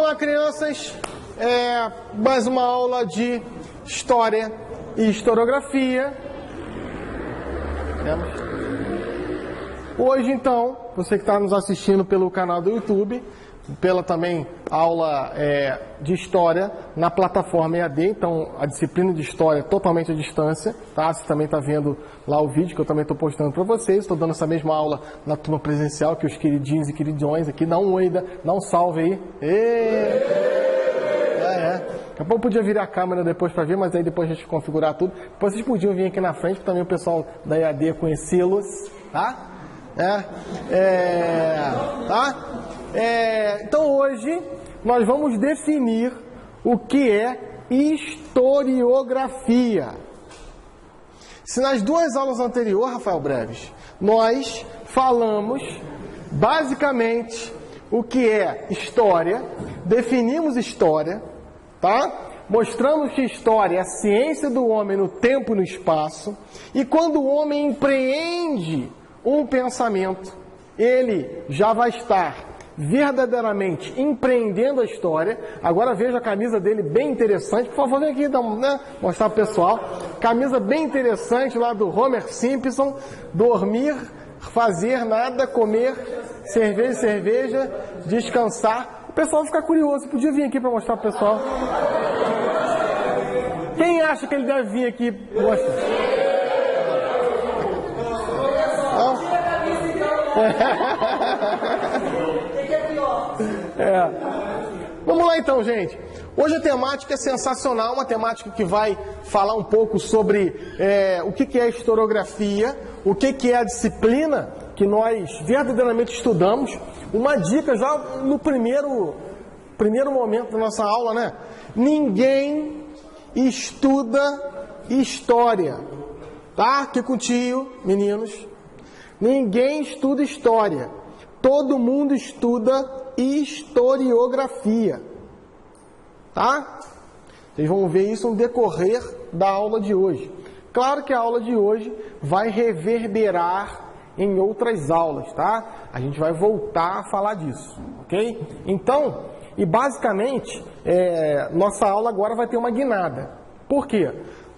lá, crianças. Mais uma aula de História e Historiografia. Hoje, então, você que está nos assistindo pelo canal do YouTube, pela também aula de História na plataforma EAD, então a disciplina de História totalmente à distância, tá? Você também está vendo lá o vídeo que eu também estou postando para vocês, estou dando essa mesma aula na turma presencial, que os queridinhos e queridões aqui, dá um oi, dá um salve aí. Daqui a pouco podia virar a câmera depois para ver, mas aí depois a gente configurar tudo. Depois vocês podiam vir aqui na frente, para também o pessoal da EAD conhecê-los, tá? Então hoje nós vamos definir o que é historiografia. Se nas duas aulas anteriores, Rafael Breves, nós falamos basicamente o que é história, definimos história, tá? Mostramos que história é a ciência do homem no tempo e no espaço, e quando o homem empreende um pensamento, ele já vai estar verdadeiramente empreendendo a história. Agora veja a camisa dele, bem interessante. Por favor, vem aqui mostrar para o pessoal. Camisa bem interessante lá do Homer Simpson. Dormir, fazer nada, comer, cerveja, descansar. O pessoal fica curioso. Podia vir aqui para mostrar para o pessoal. Quem acha que ele deve vir aqui mostrar? Vamos lá então, gente. Hoje a temática é sensacional, uma temática que vai falar um pouco sobre o que é historiografia, o que é a disciplina que nós verdadeiramente estudamos. Uma dica já no primeiro momento da nossa aula, né? Ninguém estuda história, tá? Aqui com o tio, meninos. Ninguém estuda história. Todo mundo estuda historiografia. Tá? Vocês vão ver isso no decorrer da aula de hoje. Claro que a aula de hoje vai reverberar em outras aulas, tá? A gente vai voltar a falar disso, ok? Então, e basicamente, nossa aula agora vai ter uma guinada. Por quê?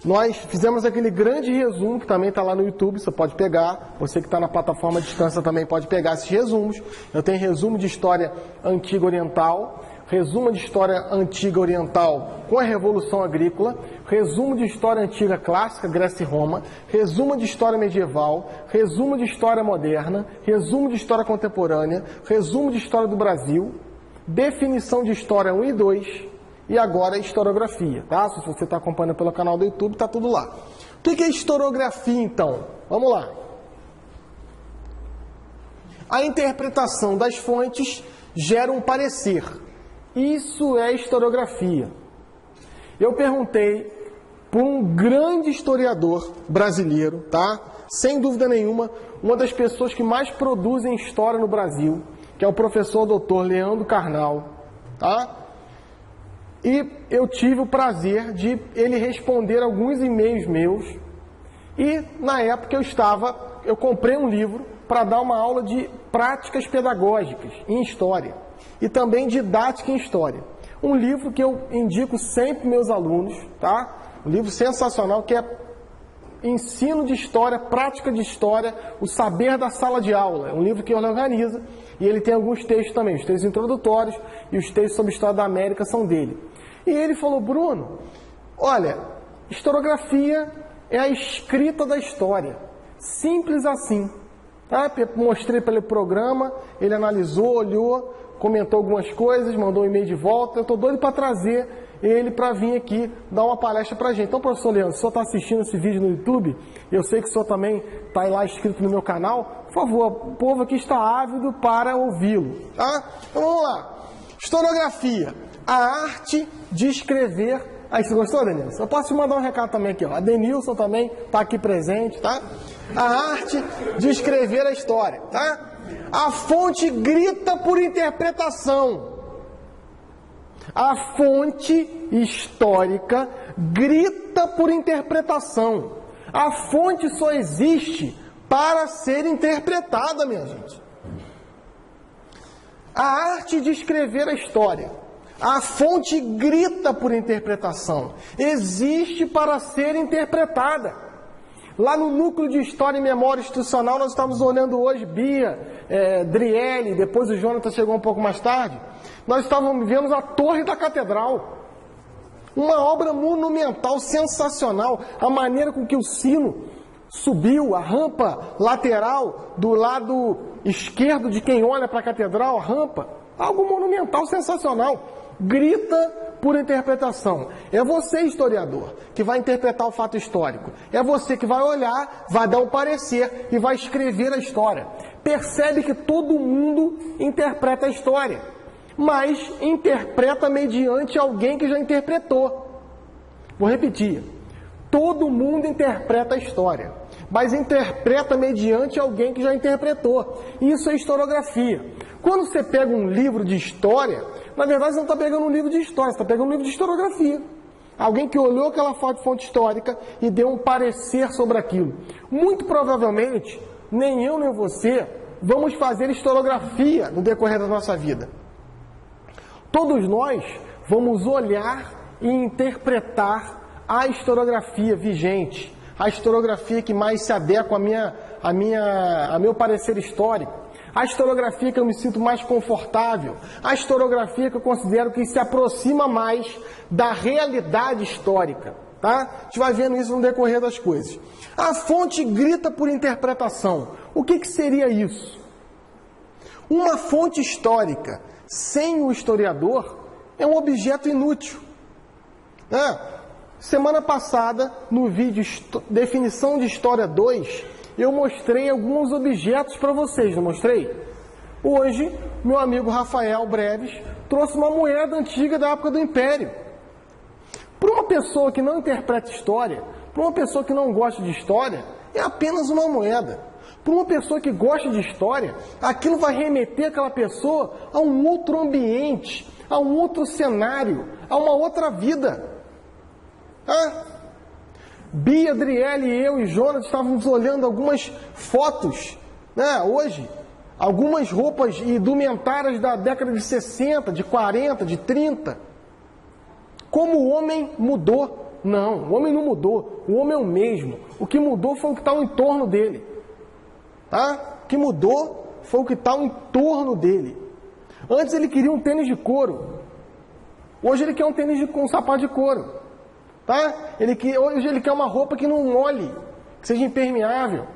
Nós fizemos aquele grande resumo, que também está lá no YouTube, você pode pegar. Você que está na plataforma à distância também pode pegar esses resumos. Eu tenho resumo de história antiga oriental, resumo de história antiga oriental com a Revolução Agrícola, resumo de história antiga clássica, Grécia e Roma, resumo de história medieval, resumo de história moderna, resumo de história contemporânea, resumo de história do Brasil, definição de história 1 e 2, e agora a historiografia, tá? Se você está acompanhando pelo canal do YouTube, está tudo lá. O que é historiografia, então? Vamos lá. A interpretação das fontes gera um parecer. Isso é historiografia. Eu perguntei para um grande historiador brasileiro, tá? Sem dúvida nenhuma, uma das pessoas que mais produzem história no Brasil, que é o professor Dr. Leandro Carnal, tá? E eu tive o prazer de ele responder alguns e-mails meus. E na época eu comprei um livro para dar uma aula de práticas pedagógicas em história e também didática em história. Um livro que eu indico sempre meus alunos, tá? Um livro sensacional que é Ensino de História, Prática de História, o Saber da Sala de Aula. É um livro que ele organiza e ele tem alguns textos também, os textos introdutórios e os textos sobre a história da América são dele. E ele falou: Bruno, olha, historiografia é a escrita da história. Simples assim. Tá? Mostrei para ele o programa, ele analisou, olhou, comentou algumas coisas, mandou um e-mail de volta. Eu estou doido para trazer ele para vir aqui dar uma palestra para a gente. Então, professor Leandro, se o senhor está assistindo esse vídeo no YouTube, eu sei que o senhor também está lá inscrito no meu canal, por favor, o povo aqui está ávido para ouvi-lo. Tá? Então vamos lá. Historiografia, a arte de escrever. Aí, você gostou, Denilson? Eu posso te mandar um recado também aqui, ó. A Denilson também está aqui presente, tá? A arte de escrever a história, tá? A fonte grita por interpretação. A fonte histórica grita por interpretação. A fonte só existe para ser interpretada, minha gente. A arte de escrever a história. A fonte grita por interpretação. Existe para ser interpretada. Lá no núcleo de História e Memória Institucional, nós estamos olhando hoje, Bia, Driele, depois o Jonathan chegou um pouco mais tarde, nós estávamos vendo a Torre da Catedral. Uma obra monumental, sensacional. A maneira com que o sino subiu, a rampa lateral do lado esquerdo de quem olha para a catedral, a rampa. Algo monumental, sensacional. Grita por interpretação. É você, historiador, que vai interpretar o fato histórico. É você que vai olhar, vai dar um parecer e vai escrever a história. Percebe que todo mundo interpreta a história, mas interpreta mediante alguém que já interpretou. Vou repetir. Todo mundo interpreta a história, mas interpreta mediante alguém que já interpretou. Isso é historiografia. Quando você pega um livro de história, na verdade você não está pegando um livro de história, você está pegando um livro de historiografia. Alguém que olhou aquela fonte histórica e deu um parecer sobre aquilo. Muito provavelmente, nem eu nem você vamos fazer historiografia no decorrer da nossa vida. Todos nós vamos olhar e interpretar a historiografia vigente, a historiografia que mais se adequa a meu parecer histórico, a historiografia que eu me sinto mais confortável, a historiografia que eu considero que se aproxima mais da realidade histórica. Tá? A gente vai vendo isso no decorrer das coisas. A fonte grita por interpretação. O que seria isso? Uma fonte histórica sem o historiador é um objeto inútil. Semana passada, no vídeo Definição de História 2, eu mostrei alguns objetos para vocês, não mostrei? Hoje, meu amigo Rafael Breves trouxe uma moeda antiga da época do Império. Para uma pessoa que não interpreta história, para uma pessoa que não gosta de história, é apenas uma moeda. Para uma pessoa que gosta de história, aquilo vai remeter aquela pessoa a um outro ambiente, a um outro cenário, a uma outra vida. Bia, Driele, eu e Jonas estávamos olhando algumas fotos, hoje, algumas roupas e indumentárias da década de 60, de 40, de 30. Como o homem mudou? Não, o homem não mudou, o homem é o mesmo. O que mudou foi o que está ao entorno dele. O que mudou foi o que está ao entorno dele. Antes ele queria um tênis de couro, hoje ele quer um tênis com um sapato de couro. Hoje ele quer uma roupa que não molhe, que seja impermeável.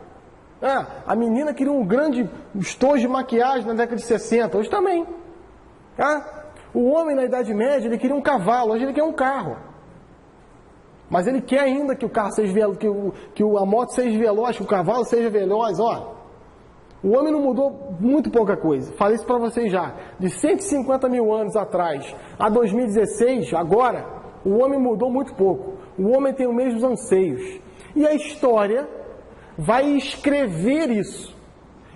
A menina queria um grande estojo de maquiagem na década de 60, hoje também. O homem na Idade Média, ele queria um cavalo, hoje ele quer um carro. Mas ele quer ainda que o carro seja veloz, que a moto seja veloz, que o cavalo seja veloz. O homem não mudou muito pouca coisa. Falei isso para vocês já. De 150 mil anos atrás a 2016, agora, o homem mudou muito pouco. O homem tem os mesmos anseios. E a história vai escrever isso.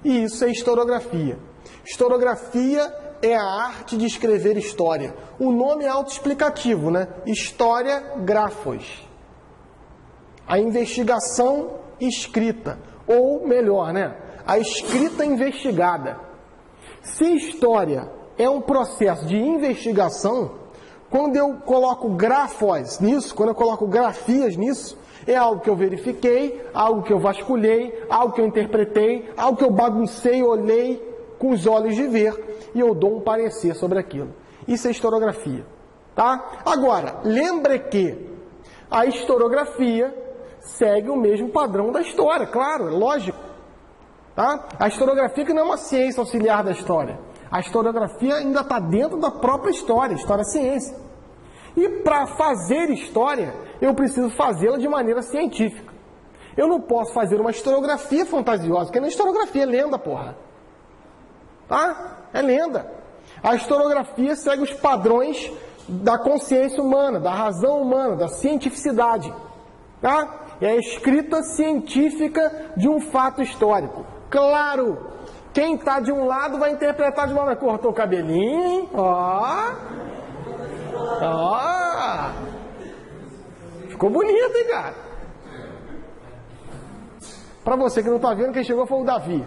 E isso é historiografia. Historiografia é a arte de escrever história. O nome é autoexplicativo, né? História, grafos. A investigação escrita. Ou melhor, a escrita investigada. Se história é um processo de investigação, quando eu coloco grafos nisso, quando eu coloco grafias nisso, é algo que eu verifiquei, algo que eu vasculhei, algo que eu interpretei, algo que eu baguncei, olhei com os olhos de ver e eu dou um parecer sobre aquilo. Isso é historiografia. Agora, lembre que a historiografia segue o mesmo padrão da história, claro, é lógico. A historiografia que não é uma ciência auxiliar da história. A historiografia ainda está dentro da própria história, história-ciência. E para fazer história, eu preciso fazê-la de maneira científica. Eu não posso fazer uma historiografia fantasiosa, porque não é historiografia, é lenda, porra. É lenda. A historiografia segue os padrões da consciência humana, da razão humana, da cientificidade. É a escrita científica de um fato histórico. Claro! Quem está de um lado vai interpretar de uma maneira. Cortou o cabelinho, ficou bonito, hein, cara? Para você que não está vendo, quem chegou foi o Davi,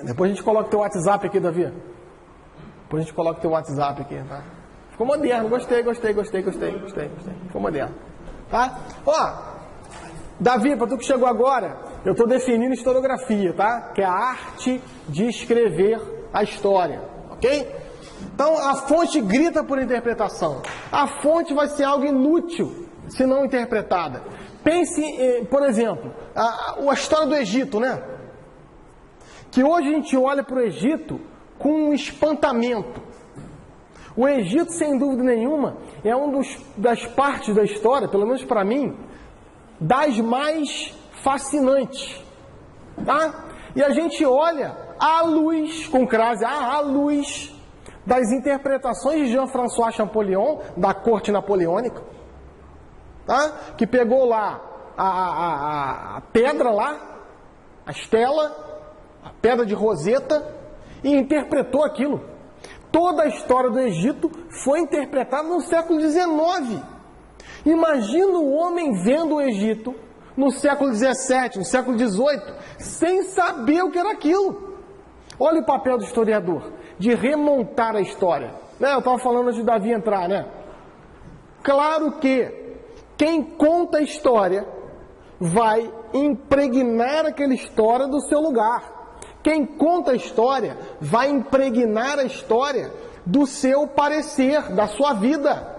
Depois a gente coloca o teu WhatsApp aqui, Davi. Depois a gente coloca o teu WhatsApp aqui, tá? Ficou moderno, gostei. Ficou moderno. Tá? Ó, Davi, para tu que chegou agora, eu estou definindo historiografia, tá? Que é a arte de escrever a história, ok? Então, a fonte grita por interpretação. A fonte vai ser algo inútil se não interpretada. Pense, por exemplo, a história do Egito, né? Que hoje a gente olha para o Egito com um espantamento. O Egito, sem dúvida nenhuma, é uma das partes da história, pelo menos para mim, das mais fascinantes, tá? E a gente olha à luz, com crase, à luz das interpretações de Jean-François Champollion, da corte napoleônica, tá? Que pegou lá a pedra lá, a estela, a pedra de Roseta, e interpretou aquilo. Toda a história do Egito foi interpretada no século XIX. Imagina o homem vendo o Egito no século XVII, no século XVIII, sem saber o que era aquilo. Olha o papel do historiador, de remontar a história. Né? Eu estava falando antes de Davi entrar, né? Claro que quem conta a história vai impregnar aquela história do seu lugar. Quem conta a história vai impregnar a história do seu parecer, da sua vida.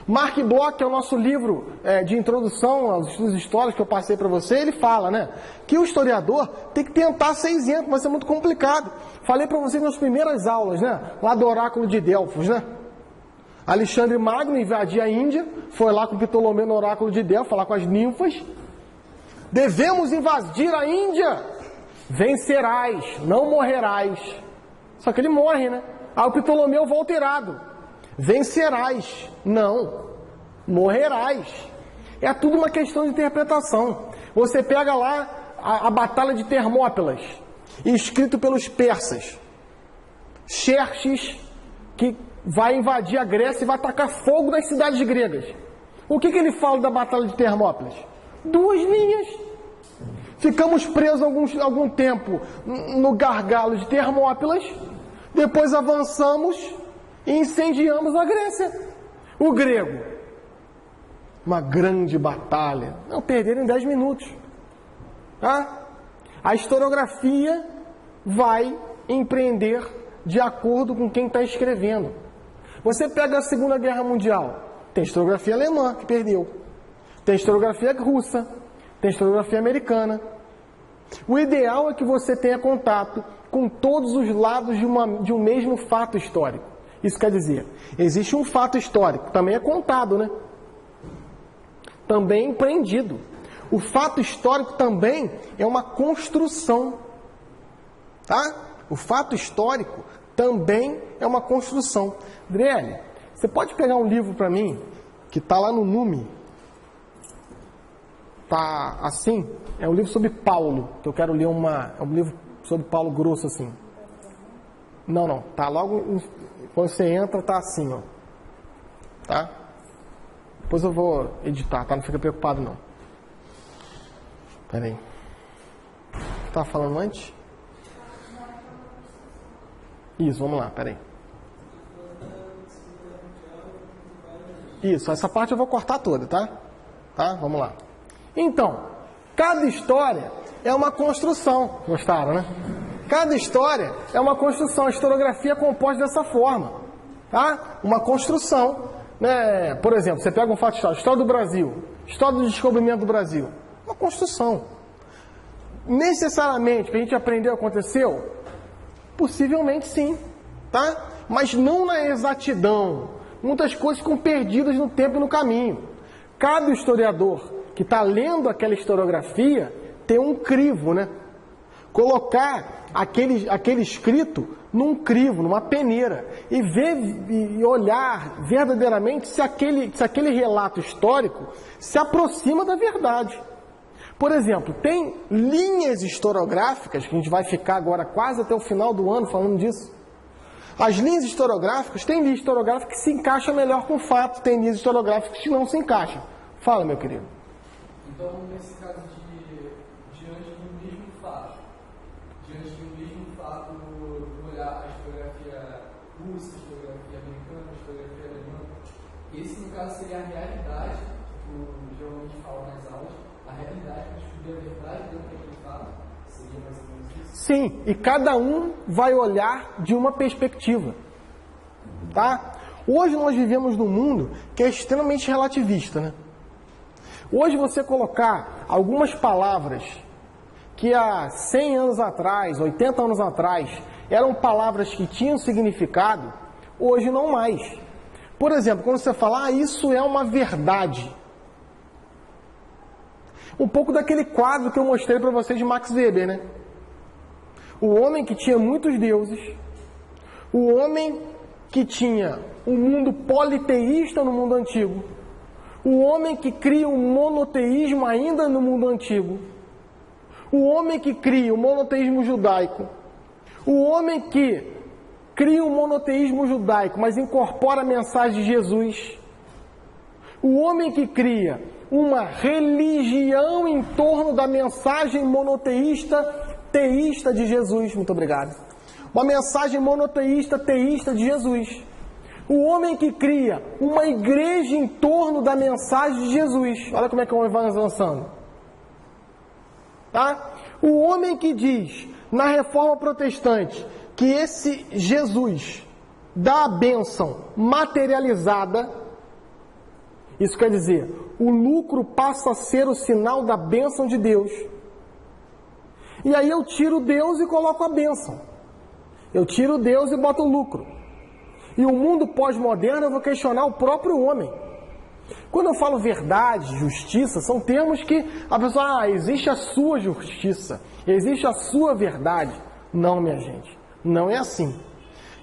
Mark Bloch, que é o nosso livro de introdução aos estudos históricos que eu passei para você, ele fala, né, que o historiador tem que tentar ser isento, mas é muito complicado. Falei para vocês nas primeiras aulas, né, lá do oráculo de Delfos, né? Alexandre Magno invadia a Índia, foi lá com Ptolomeu no oráculo de Delfos, falar com as ninfas. Devemos invadir a Índia. Vencerás, não morrerás. Só que ele morre, né? Aí o Ptolomeu volta irado. Vencerás, não, morrerás. É tudo uma questão de interpretação. Você pega lá a Batalha de Termópilas, escrito pelos persas. Xerxes, que vai invadir a Grécia e vai atacar fogo nas cidades gregas. O que ele fala da Batalha de Termópilas? 2 linhas. Ficamos presos algum tempo no gargalo de Termópilas, depois avançamos e incendiamos a Grécia. O grego, uma grande batalha. Não, perderam em 10 minutos. Tá? A historiografia vai empreender de acordo com quem está escrevendo. Você pega a Segunda Guerra Mundial, tem historiografia alemã que perdeu, tem historiografia russa, tem historiografia americana. O ideal é que você tenha contato com todos os lados de um mesmo fato histórico. Isso quer dizer, existe um fato histórico, também é contado, né? Também é empreendido. O fato histórico também é uma construção, tá? O fato histórico também é uma construção. Adriele, você pode pegar um livro para mim, que está lá no NUME, tá assim, é um livro sobre Paulo, que eu quero ler é um livro sobre Paulo grosso assim. Não, tá logo, quando você entra, tá assim, ó. Tá? Depois eu vou editar, tá? Não fica preocupado, não. Pera aí. O que eu estava falando antes? Isso, vamos lá, pera aí. Isso, essa parte eu vou cortar toda, tá? Tá? Vamos lá. Então, cada história é uma construção. Gostaram, né? Cada história é uma construção. A historiografia é composta dessa forma. Tá? Uma construção. Né? Por exemplo, você pega um fato histórico. História do Brasil. História do descobrimento do Brasil. Uma construção. Necessariamente, que a gente aprendeu aconteceu? Possivelmente sim. Tá? Mas não na exatidão. Muitas coisas ficam perdidas no tempo e no caminho. Cada historiador que está lendo aquela historiografia tem um crivo, né? Colocar aquele escrito num crivo, numa peneira, e ver e olhar verdadeiramente se aquele relato histórico se aproxima da verdade. Por exemplo, tem linhas historiográficas, que a gente vai ficar agora quase até o final do ano falando disso. As linhas historiográficas, tem linha historiográfica que se encaixa melhor com o fato, tem linhas historiográficas que não se encaixam. Fala, meu querido. Então, nesse caso diante de um mesmo fato, olhar a historiografia russa, historiografia americana, historiografia alemã. Esse, no caso, seria a realidade, que geralmente fala nas aulas, a realidade para descobrir a verdade dentro daquele fato. Seria mais ou menos isso? Sim, e cada um vai olhar de uma perspectiva. Tá? Hoje nós vivemos num mundo que é extremamente relativista, né? Hoje você colocar algumas palavras que há 100 anos atrás, 80 anos atrás, eram palavras que tinham significado, hoje não mais. Por exemplo, quando você fala, isso é uma verdade. Um pouco daquele quadro que eu mostrei para vocês de Max Weber, né? O homem que tinha muitos deuses, o homem que tinha um mundo politeísta no mundo antigo, o homem que cria um monoteísmo ainda no mundo antigo, o homem que cria o monoteísmo judaico, o homem que cria um monoteísmo judaico, mas incorpora a mensagem de Jesus, o homem que cria uma religião em torno da mensagem monoteísta, teísta de Jesus, muito obrigado, uma mensagem monoteísta, teísta de Jesus. O homem que cria uma igreja em torno da mensagem de Jesus. Olha como é que o homem vai avançando. Tá? O homem que diz, na Reforma Protestante, que esse Jesus dá a bênção materializada, isso quer dizer, o lucro passa a ser o sinal da bênção de Deus. E aí eu tiro Deus e coloco a bênção. Eu tiro Deus e boto o lucro. E o mundo pós-moderno eu vou questionar o próprio homem. Quando eu falo verdade, justiça, são termos que a pessoa, existe a sua justiça, existe a sua verdade. Não, minha gente, não é assim.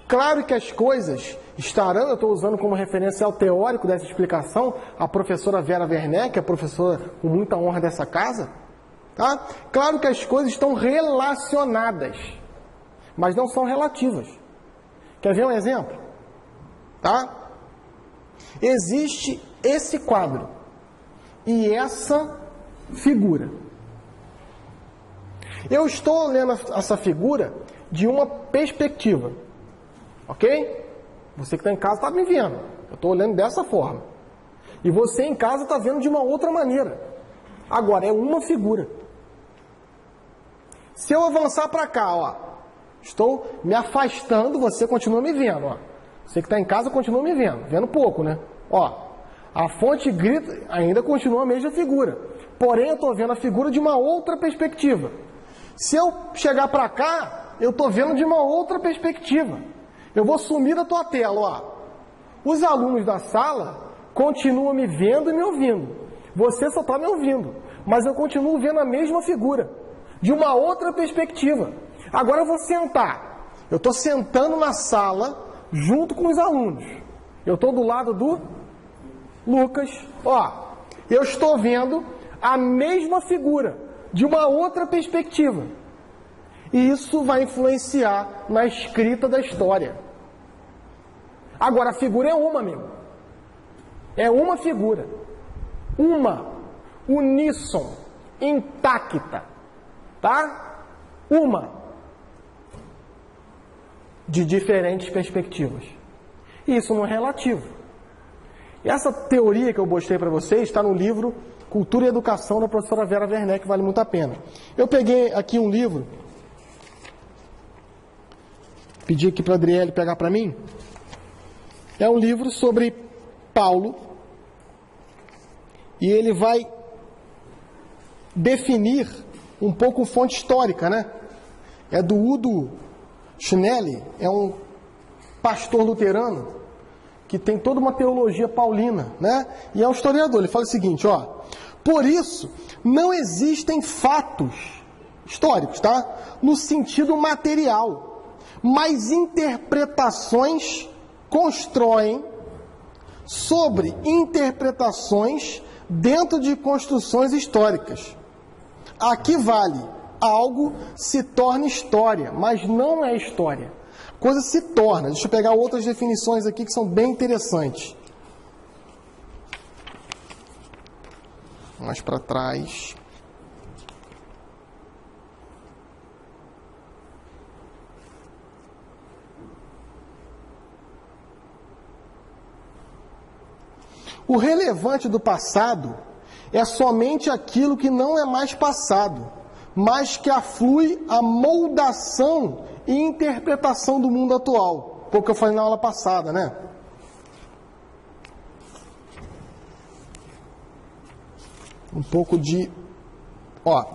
Claro que as coisas estarão, eu estou usando como referencial teórico dessa explicação, a professora Vera Werneck, a professora com muita honra dessa casa, tá? Claro que as coisas estão relacionadas, mas não são relativas. Quer ver um exemplo? Tá? Existe esse quadro e essa figura. Eu estou olhando essa figura de uma perspectiva, ok? Você que está em casa está me vendo. Eu estou olhando dessa forma. E você em casa está vendo de uma outra maneira. Agora, é uma figura. Se eu avançar para cá, ó, estou me afastando, você continua me vendo, ó. Você que está em casa continua me vendo pouco, né? Ó, a fonte grita, ainda continua a mesma figura. Porém, eu estou vendo a figura de uma outra perspectiva. Se eu chegar para cá, eu estou vendo de uma outra perspectiva. Eu vou sumir da tua tela, ó. Os alunos da sala continuam me vendo e me ouvindo. Você só está me ouvindo. Mas eu continuo vendo a mesma figura, de uma outra perspectiva. Agora eu vou sentar. Eu estou sentando na sala junto com os alunos. Eu estou do lado do Lucas. Ó, eu estou vendo a mesma figura, de uma outra perspectiva. E isso vai influenciar na escrita da história. Agora, a figura é uma, amigo. É uma figura. Uma. Unísson. Intacta. Tá? Uma. De diferentes perspectivas. E isso não é relativo. E essa teoria que eu mostrei para vocês está no livro Cultura e Educação, da professora Vera Werneck, que vale muito a pena. Eu peguei aqui um livro, pedi aqui para a Adriele pegar para mim. É um livro sobre Paulo, e ele vai definir um pouco fonte histórica, né? É do Udo Schnelli, é um pastor luterano que tem toda uma teologia paulina, né? E é um historiador. Ele fala o seguinte, ó: por isso, não existem fatos históricos, tá? No sentido material, mas interpretações constroem sobre interpretações dentro de construções históricas. Aqui vale: algo se torna história, mas não é história. Coisa se torna. Deixa eu pegar outras definições aqui que são bem interessantes. Mais para trás. O relevante do passado é somente aquilo que não é mais passado, mas que aflui a moldação e interpretação do mundo atual. Foi o que eu falei na aula passada, né? Um pouco de...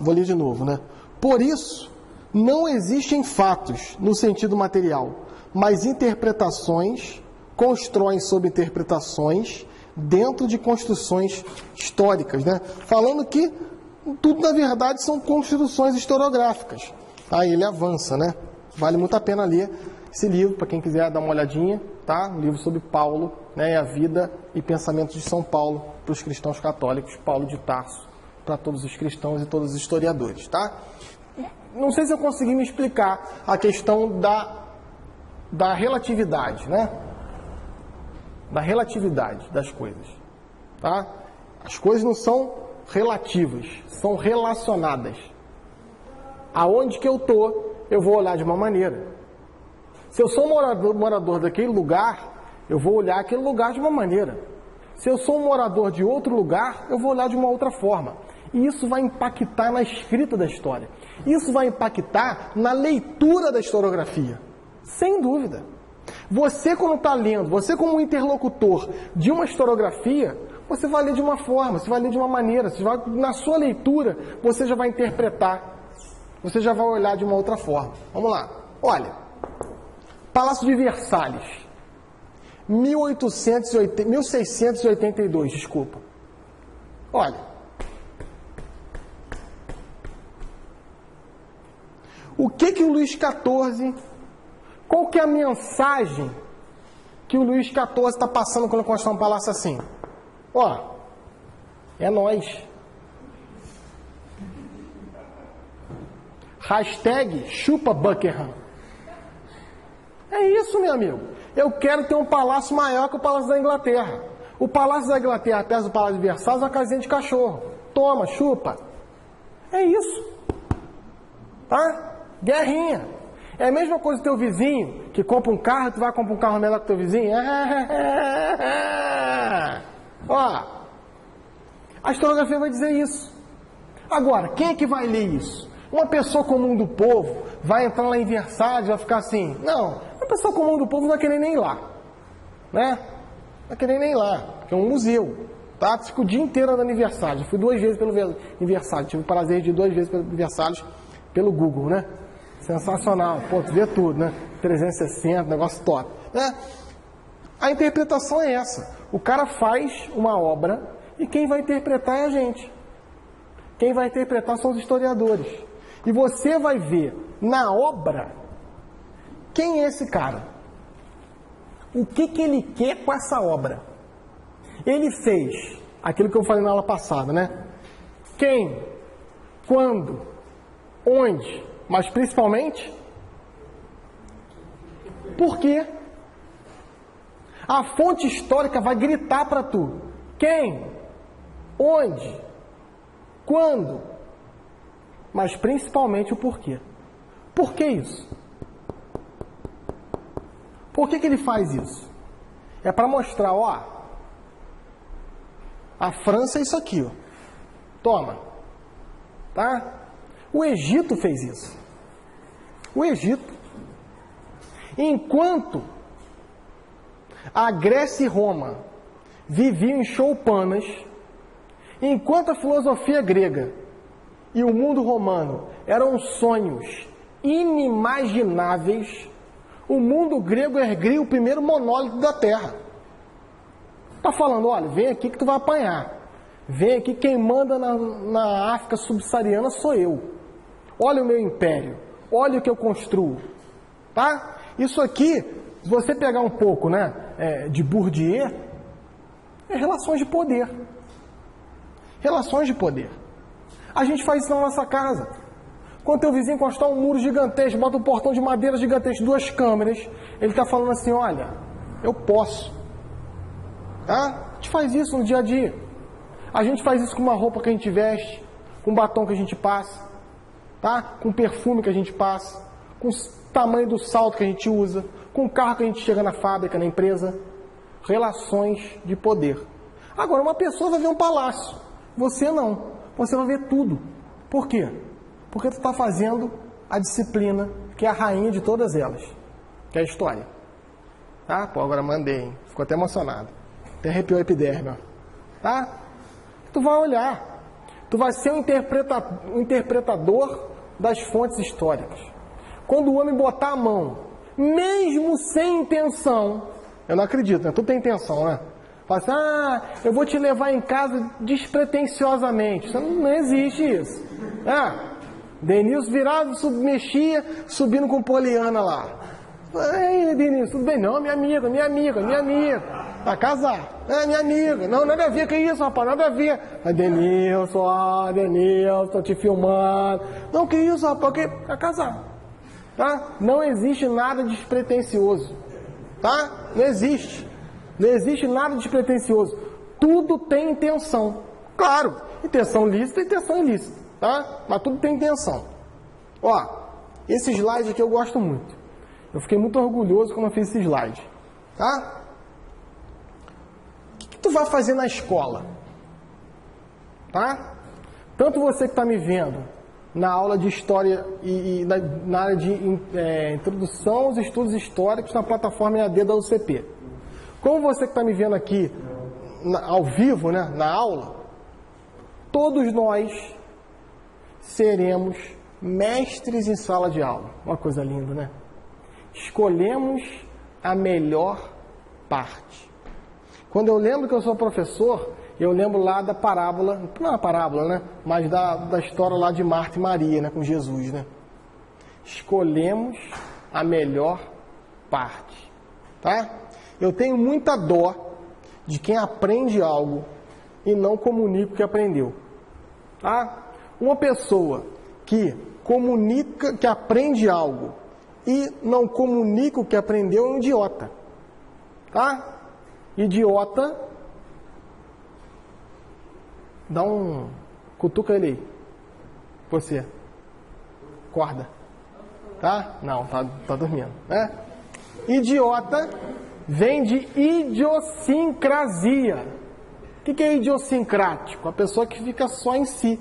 vou ler de novo, né? Por isso, não existem fatos no sentido material, mas interpretações constroem sobre interpretações dentro de construções históricas, né? Falando que tudo, na verdade, são construções historiográficas. Aí ele avança, né? Vale muito a pena ler esse livro, para quem quiser dar uma olhadinha, tá? Um livro sobre Paulo, né? E a vida e pensamentos de São Paulo para os cristãos católicos, Paulo de Tarso, para todos os cristãos e todos os historiadores, tá? Não sei se eu consegui me explicar a questão da relatividade, né? Da relatividade das coisas, tá? As coisas não são relativas, são relacionadas. Aonde que eu vou olhar de uma maneira. Se eu sou morador daquele lugar, eu vou olhar aquele lugar de uma maneira. Se eu sou um morador de outro lugar, eu vou olhar de uma outra forma. E isso vai impactar na escrita da história. Isso vai impactar na leitura da historiografia. Sem dúvida. Você, quando está lendo, você como interlocutor de uma historiografia, você vai ler de uma forma, você vai ler de uma maneira, na sua leitura, você já vai interpretar, você já vai olhar de uma outra forma. Vamos lá. Olha, Palácio de Versalhes, 1682, desculpa. Olha, o que o Luís XIV, qual que é a mensagem que o Luís XIV está passando quando constrói um palácio assim? É nós. Hashtag chupa Buckingham. É isso, meu amigo. Eu quero ter um palácio maior que o Palácio da Inglaterra. O Palácio da Inglaterra, perto do Palácio de Versalhes, é uma casinha de cachorro. Toma, chupa. É isso. Tá? Guerrinha. É a mesma coisa do teu vizinho, que compra um carro, tu vai comprar um carro melhor que o teu vizinho. A historiografia vai dizer isso. Agora, quem é que vai ler isso? Uma pessoa comum do povo vai entrar lá em Versalhes, vai ficar assim... Não, uma pessoa comum do povo não vai querer nem ir lá. Né? Não vai querer nem ir lá, porque é um museu. Tá? Fico o dia inteiro andando em Versalhes. Eu fui 2 vezes em Versalhes. Tive o prazer de ir 2 vezes em Versalhes pelo Google, né? Sensacional. Pô, tu vê tudo, né? 360, negócio top. Né? A interpretação é essa. O cara faz uma obra e quem vai interpretar é a gente. Quem vai interpretar são os historiadores. E você vai ver na obra quem é esse cara. O que ele quer com essa obra. Ele fez aquilo que eu falei na aula passada, né? Quem, quando, onde, mas principalmente, por quê? A fonte histórica vai gritar para tu. Quem, onde, quando, mas principalmente o porquê. Por que isso? Por que ele faz isso? É para mostrar, a França é isso aqui, ó. Toma. Tá? O Egito fez isso. O Egito. Enquanto a Grécia e Roma viviam em choupanas, enquanto a filosofia grega e o mundo romano eram sonhos inimagináveis, o mundo grego ergueu o primeiro monólito da Terra. Está falando, olha, vem aqui que tu vai apanhar. Vem aqui, quem manda na África subsaariana sou eu. Olha o meu império. Olha o que eu construo. Tá? Isso aqui, se você pegar um pouco, né, de Bourdieu, é relações de poder. Relações de poder. A gente faz isso na nossa casa. Quando teu vizinho encostar um muro gigantesco, bota um portão de madeira gigantesco, 2 câmeras, ele está falando assim, olha, eu posso. Tá? A gente faz isso no dia a dia. A gente faz isso com uma roupa que a gente veste, com um batom que a gente passa, tá? Com o perfume que a gente passa, com o tamanho do salto que a gente usa, com o carro que a gente chega na fábrica, na empresa. Relações de poder. Agora, uma pessoa vai ver um palácio, você não. Você vai ver tudo. Por quê? Porque tu está fazendo a disciplina que é a rainha de todas elas, que é a história. Tá? Pô, agora mandei, hein? Ficou até emocionado. Até arrepiou a epiderme, ó. Tá? Tu vai olhar. Tu vai ser um interpretador das fontes históricas. Quando o homem botar a mão, mesmo sem intenção, eu não acredito, né? Tu tem intenção, né? Fala assim, eu vou te levar em casa despretensiosamente. Isso não existe isso. Denilson virava, mexia, subindo com Poliana lá. Ei, Denilson, tudo bem? Não, minha amiga. Vai casar. Minha amiga. Não, nada a ver, que isso, rapaz, nada a ver. Denilson, tô te filmando. Não, que isso, rapaz, que vai casar. Tá? Não existe nada despretensioso. Tá? Não existe. Não existe nada despretensioso. Tudo tem intenção. Claro, intenção lícita e intenção ilícita. Tá? Mas tudo tem intenção. Ó, esse slide aqui eu gosto muito. Eu fiquei muito orgulhoso quando eu fiz esse slide. Tá? O que tu vai fazer na escola? Tá? Tanto você que está me vendo na aula de História e na área de Introdução aos Estudos Históricos na plataforma EAD da UCP. Como você que está me vendo aqui ao vivo, né, na aula, todos nós seremos mestres em sala de aula. Uma coisa linda, né? Escolhemos a melhor parte. Quando eu lembro que eu sou professor, eu lembro lá da parábola, não é uma parábola, né? Mas da história lá de Marta e Maria, né? Com Jesus, né? Escolhemos a melhor parte, tá? Eu tenho muita dó de quem aprende algo e não comunica o que aprendeu, tá? Uma pessoa que comunica, que aprende algo e não comunica o que aprendeu é um idiota, tá? Idiota, dá um... cutuca ele aí. Você. Acorda. Tá? Não, tá dormindo, né? Idiota vem de idiosincrasia. O que é idiosincrático? A pessoa que fica só em si.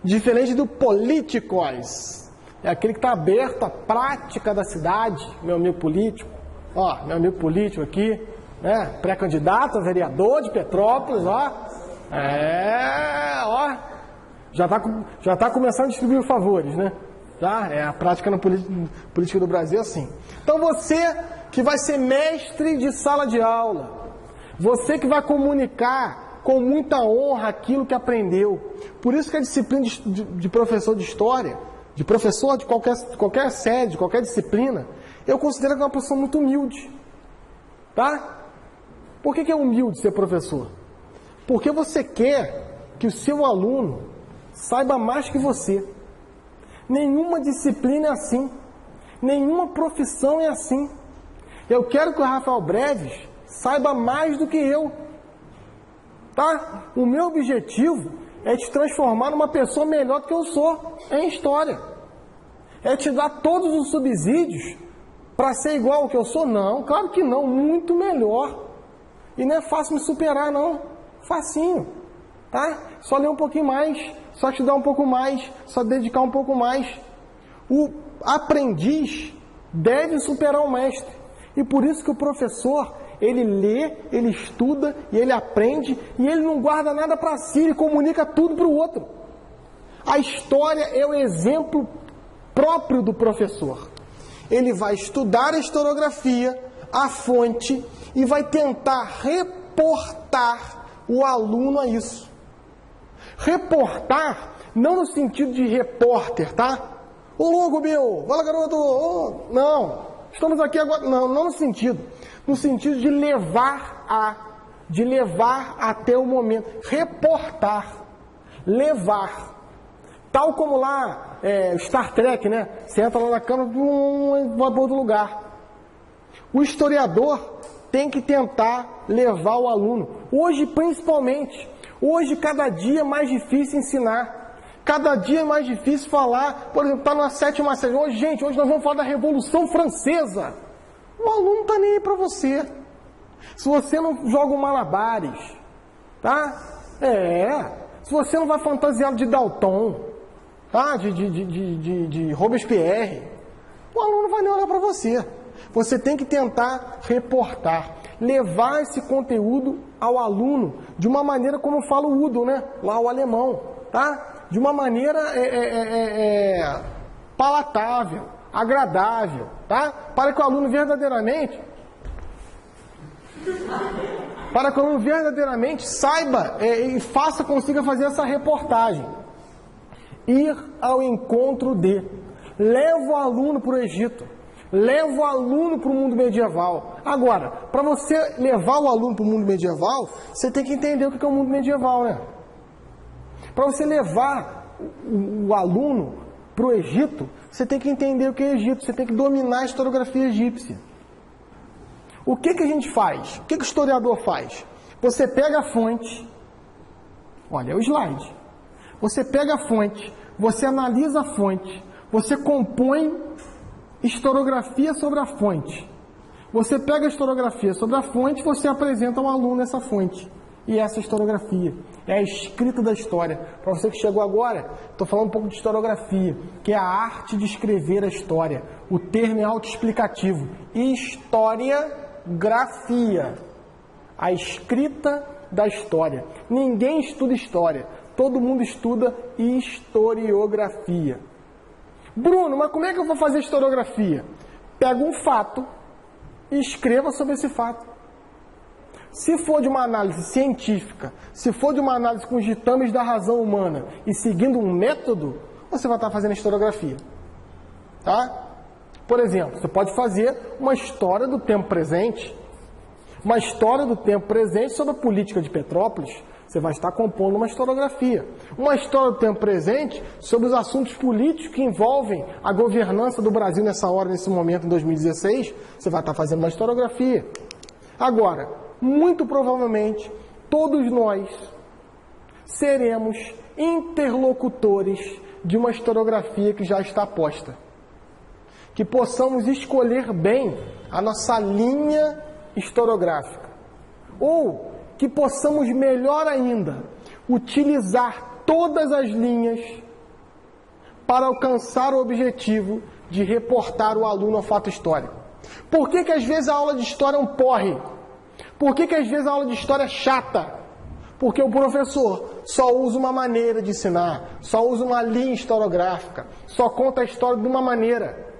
Diferente do políticos. É aquele que está aberto à prática da cidade, meu amigo político. Ó, meu amigo político aqui, né? Pré-candidato a vereador de Petrópolis, ó. Ó. Já tá começando a distribuir favores, né? Já é a prática na política do Brasil assim. Então você que vai ser mestre de sala de aula, você que vai comunicar com muita honra aquilo que aprendeu. Por isso que a disciplina de professor de história, de professor de qualquer série, de qualquer disciplina, eu considero que é uma pessoa muito humilde. Tá? Por que é humilde ser professor? Porque você quer que o seu aluno saiba mais que você. Nenhuma disciplina é assim. Nenhuma profissão é assim. Eu quero que o Rafael Breves saiba mais do que eu. Tá? O meu objetivo é te transformar numa pessoa melhor do que eu sou em história. É te dar todos os subsídios para ser igual ao que eu sou? Não, claro que não, muito melhor. E não é fácil me superar, não. Facinho. Tá? Só ler um pouquinho mais, só estudar um pouco mais, só dedicar um pouco mais. O aprendiz deve superar o mestre. E por isso que o professor, ele lê, ele estuda e ele aprende e ele não guarda nada para si, ele comunica tudo para o outro. A história é o exemplo próprio do professor. Ele vai estudar a historiografia, a fonte e vai tentar reportar o aluno a isso. Reportar, não no sentido de repórter, tá? Ô louco meu, fala garoto, não, estamos aqui agora, não no sentido. No sentido de levar até o momento. Reportar. Levar. Tal como lá, Star Trek, né? Você entra lá na câmera e vai para outro lugar. O historiador tem que tentar levar o aluno. Hoje, principalmente. Hoje, cada dia é mais difícil ensinar. Cada dia é mais difícil falar. Por exemplo, está na 7ª série. Hoje nós vamos falar da Revolução Francesa. O aluno não está nem aí para você. Se você não joga malabares, Tá? Se você não vai fantasiado de Dalton, tá? de Robespierre, o aluno não vai nem olhar para você. Você tem que tentar reportar, levar esse conteúdo ao aluno de uma maneira como fala o Udo, né? Lá o alemão, tá? De uma maneira palatável, agradável, tá? Para que o aluno verdadeiramente saiba e consiga fazer essa reportagem. Ir ao encontro de. Leva o aluno para o Egito. Leva o aluno para o mundo medieval. Agora, para você levar o aluno para o mundo medieval, você tem que entender o que é o mundo medieval, né? Para você levar o aluno para o Egito, você tem que entender o que é Egito, você tem que dominar a historiografia egípcia. O que a gente faz? O que o historiador faz? Você pega a fonte, olha, é o slide. Você pega a fonte, você analisa a fonte, você compõe historiografia sobre a fonte. Você pega a historiografia sobre a fonte, você apresenta ao aluno essa fonte. E essa historiografia é a escrita da história. Para você que chegou agora, estou falando um pouco de historiografia, que é a arte de escrever a história. O termo é autoexplicativo. Historiografia. A escrita da história. Ninguém estuda história. Todo mundo estuda historiografia. Bruno, mas como é que eu vou fazer historiografia? Pega um fato e escreva sobre esse fato. Se for de uma análise científica, se for de uma análise com os ditames da razão humana e seguindo um método, você vai estar fazendo historiografia. Tá? Por exemplo, você pode fazer uma história do tempo presente. Uma história do tempo presente sobre a política de Petrópolis. Você vai estar compondo uma historiografia. Uma história do tempo presente sobre os assuntos políticos que envolvem a governança do Brasil nessa hora, nesse momento, em 2016. Você vai estar fazendo uma historiografia. Agora, muito provavelmente, todos nós seremos interlocutores de uma historiografia que já está posta. Que possamos escolher bem a nossa linha historiográfica. Ou que possamos, melhor ainda, utilizar todas as linhas para alcançar o objetivo de reportar o aluno ao fato histórico. Por que às vezes a aula de história é um porre? Por que às vezes a aula de história é chata? Porque o professor só usa uma maneira de ensinar, só usa uma linha historiográfica, só conta a história de uma maneira.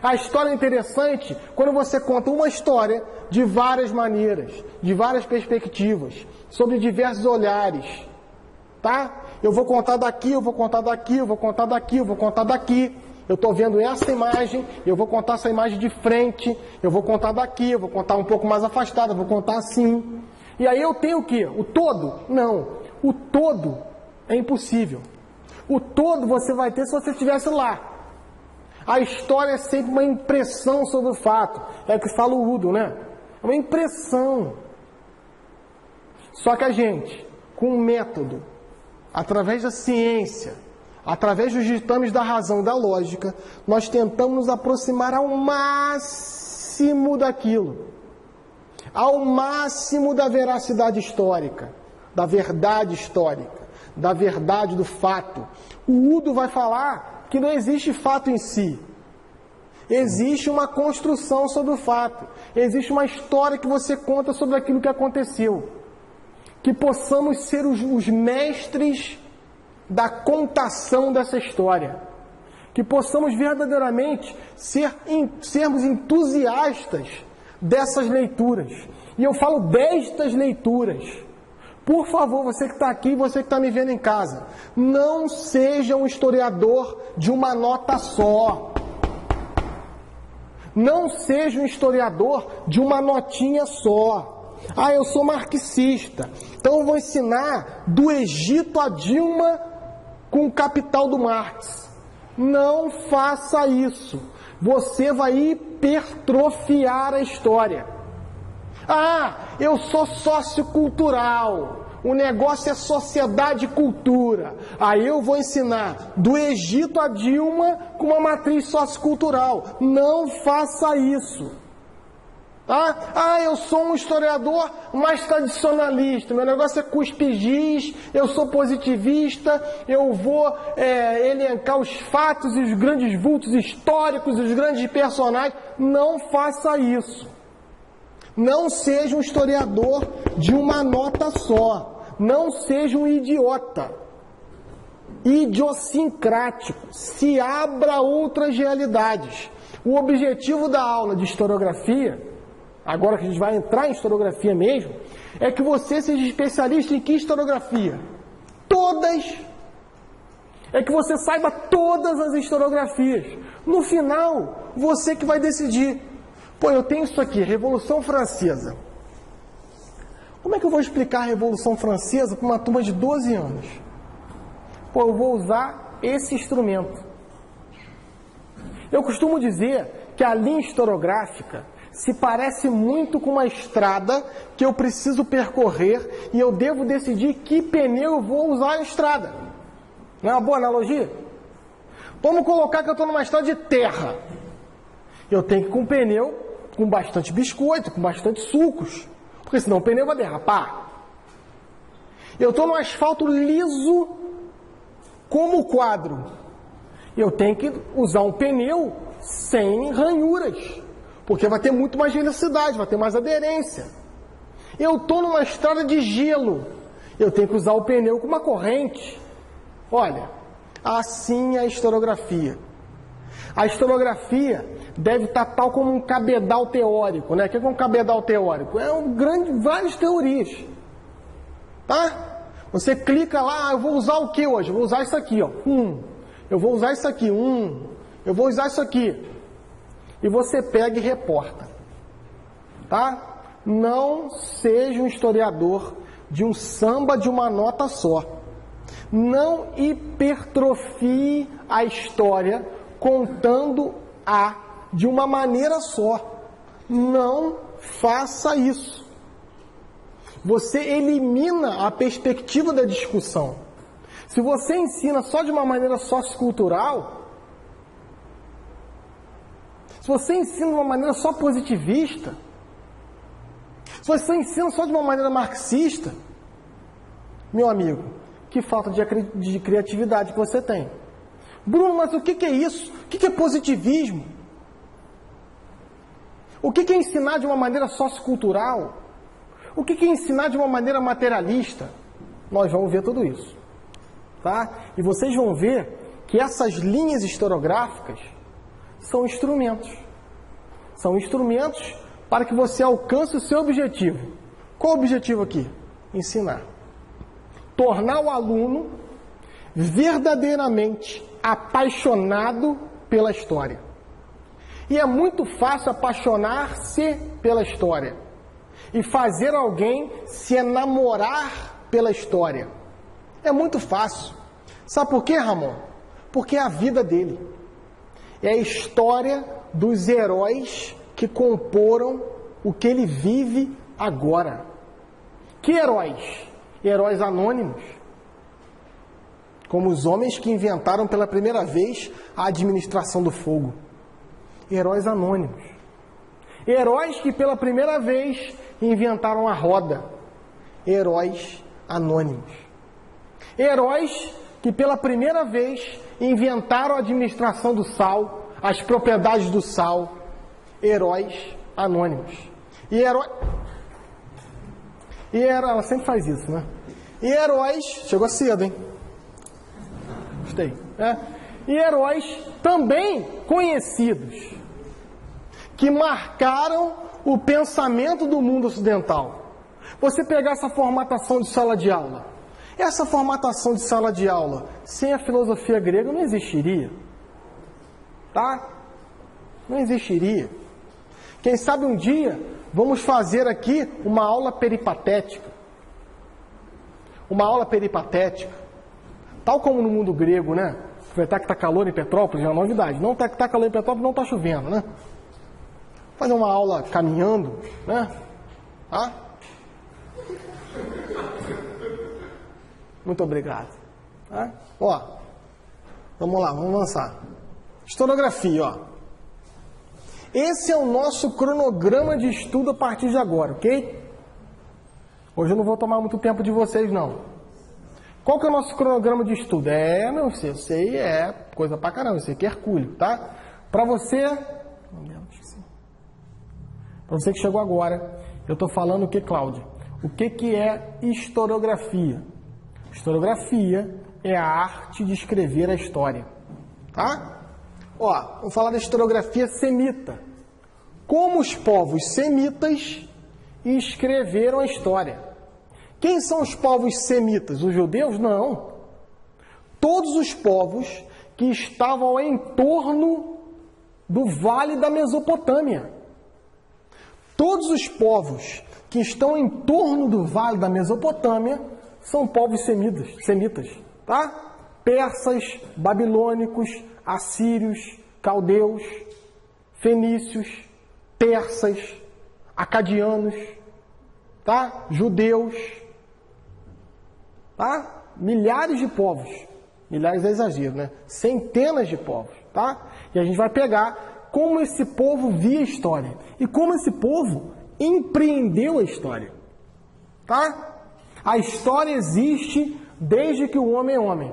A história é interessante quando você conta uma história de várias maneiras, de várias perspectivas, sobre diversos olhares. Tá? Eu vou contar daqui, eu vou contar daqui, eu vou contar daqui, eu vou contar daqui. Eu estou vendo essa imagem, eu vou contar essa imagem de frente, eu vou contar daqui, eu vou contar um pouco mais afastado, eu vou contar assim. E aí eu tenho o quê? O todo? Não. O todo é impossível. O todo você vai ter se você estivesse lá. A história é sempre uma impressão sobre o fato. É o que fala o Udo, né? É uma impressão. Só que a gente, com um método, através da ciência, através dos ditames da razão, da lógica, nós tentamos nos aproximar ao máximo daquilo. Ao máximo da veracidade histórica, da verdade histórica, da verdade do fato. O Udo vai falar que não existe fato em si. Existe uma construção sobre o fato. Existe uma história que você conta sobre aquilo que aconteceu. Que possamos ser os mestres da contação dessa história. Que possamos verdadeiramente sermos entusiastas dessas leituras. E eu falo destas leituras. Por favor, você que está aqui, você que está me vendo em casa, não seja um historiador de uma nota só. Não seja um historiador de uma notinha só. Ah, eu sou marxista, então eu vou ensinar do Egito a Dilma com o Capital do Marx. Não faça isso. Você vai hipertrofiar a história. Ah, eu sou sociocultural. O negócio é sociedade e cultura. Aí eu vou ensinar do Egito a Dilma com uma matriz sociocultural. Não faça isso. Eu sou um historiador mais tradicionalista, meu negócio é cuspir-giz, eu sou positivista, eu vou elencar os fatos e os grandes vultos históricos, os grandes personagens. Não faça isso. Não seja um historiador de uma nota só. Não seja um idiota. Idiosincrático. Se abra a outras realidades. O objetivo da aula de historiografia, agora que a gente vai entrar em historiografia mesmo, é que você seja especialista em que historiografia? Todas. É que você saiba todas as historiografias. No final, você que vai decidir. Pô, eu tenho isso aqui, Revolução Francesa. Como é que eu vou explicar a Revolução Francesa para uma turma de 12 anos? Pô, eu vou usar esse instrumento. Eu costumo dizer que a linha historiográfica se parece muito com uma estrada que eu preciso percorrer e eu devo decidir que pneu eu vou usar na estrada. Não é uma boa analogia? Vamos colocar que eu estou numa estrada de terra. Eu tenho que ir com um pneu com bastante biscoito, com bastante sucos, porque senão o pneu vai derrapar. Eu estou no asfalto liso como quadro. Eu tenho que usar um pneu sem ranhuras, porque vai ter muito mais velocidade, vai ter mais aderência. Eu estou numa estrada de gelo. Eu tenho que usar o pneu com uma corrente. Olha, assim é a historiografia. A historiografia deve estar tal como um cabedal teórico, né? O que é um cabedal teórico? Várias teorias. Tá? Você clica lá, eu vou usar o que hoje? Eu vou usar isso aqui, ó. Eu vou usar isso aqui, eu vou usar isso aqui. E você pega e reporta. Tá? Não seja um historiador de um samba de uma nota só. Não hipertrofie a história contando de uma maneira só. Não faça isso. Você elimina a perspectiva da discussão. Se você ensina só de uma maneira sociocultural, se você ensina de uma maneira só positivista, se você ensina só de uma maneira marxista, meu amigo, que falta de criatividade que você tem. Bruno, mas o que é isso? O que é positivismo? O que é ensinar de uma maneira sociocultural? O que é ensinar de uma maneira materialista? Nós vamos ver tudo isso. Tá? E vocês vão ver que essas linhas historiográficas são instrumentos. São instrumentos para que você alcance o seu objetivo. Qual o objetivo aqui? Ensinar. Tornar o aluno verdadeiramente apaixonado pela história. E é muito fácil apaixonar-se pela história e fazer alguém se enamorar pela história. É muito fácil. Sabe por quê, Ramon? Porque é a vida dele. É a história dos heróis que comporam o que ele vive agora. Que heróis? Heróis anônimos. Como os homens que inventaram pela primeira vez a administração do fogo. Heróis anônimos. Heróis que pela primeira vez inventaram a roda. Heróis anônimos. Heróis que pela primeira vez inventaram a administração do sal, as propriedades do sal. Heróis anônimos. Ela sempre faz isso, né? E heróis... Chegou cedo, hein? Gostei. E heróis também conhecidos, que marcaram o pensamento do mundo ocidental. Você pegar essa formatação de sala de aula. Essa formatação de sala de aula, sem a filosofia grega, não existiria. Tá? Não existiria. Quem sabe um dia vamos fazer aqui uma aula peripatética. Uma aula peripatética. Tal como no mundo grego, né? Aproveitar que está calor em Petrópolis, é uma novidade. Não está calor em Petrópolis, não está chovendo, né? Fazer uma aula caminhando, né? Tá? Muito obrigado. Tá? Ó, vamos lá, vamos avançar. Historiografia, ó. Esse é o nosso cronograma de estudo a partir de agora, ok? Hoje eu não vou tomar muito tempo de vocês, não. Qual que é o nosso cronograma de estudo? Meu filho, eu sei, é coisa pra caramba, eu sei que é hercúleo, tá? Pra você que chegou agora, eu tô falando o que, Cláudia? O que é historiografia? Historiografia é a arte de escrever a história, tá? Ó, vamos falar da historiografia semita. Como os povos semitas escreveram a história. Quem são os povos semitas? Os judeus? Não. Todos os povos que estavam em torno do Vale da Mesopotâmia. Todos os povos que estão em torno do Vale da Mesopotâmia são povos semitas, tá? Persas, babilônicos, assírios, caldeus, fenícios, persas, acadianos, tá? Judeus, tá? Milhares de povos, milhares é exagero, né? Centenas de povos, tá? E a gente vai pegar como esse povo via a história e como esse povo empreendeu a história, tá? A história existe desde que o homem é homem.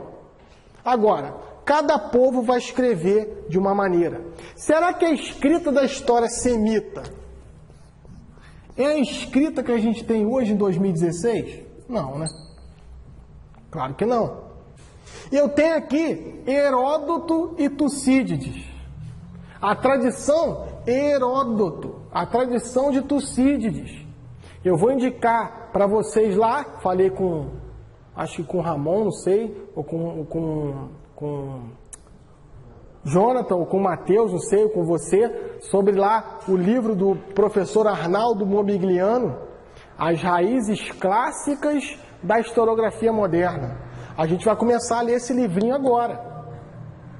Agora, cada povo vai escrever de uma maneira. Será que a escrita da história semita é a escrita que a gente tem hoje em 2016? Não, né? Claro que não. Eu tenho aqui Heródoto e Tucídides. A tradição Heródoto, a tradição de Tucídides. Eu vou indicar para vocês lá, falei com, acho que com o Ramon, não sei, ou com Jonathan, ou com o Matheus, não sei, ou com você, sobre lá o livro do professor Arnaldo Momigliano, As Raízes Clássicas da Historiografia Moderna. A gente vai começar a ler esse livrinho agora,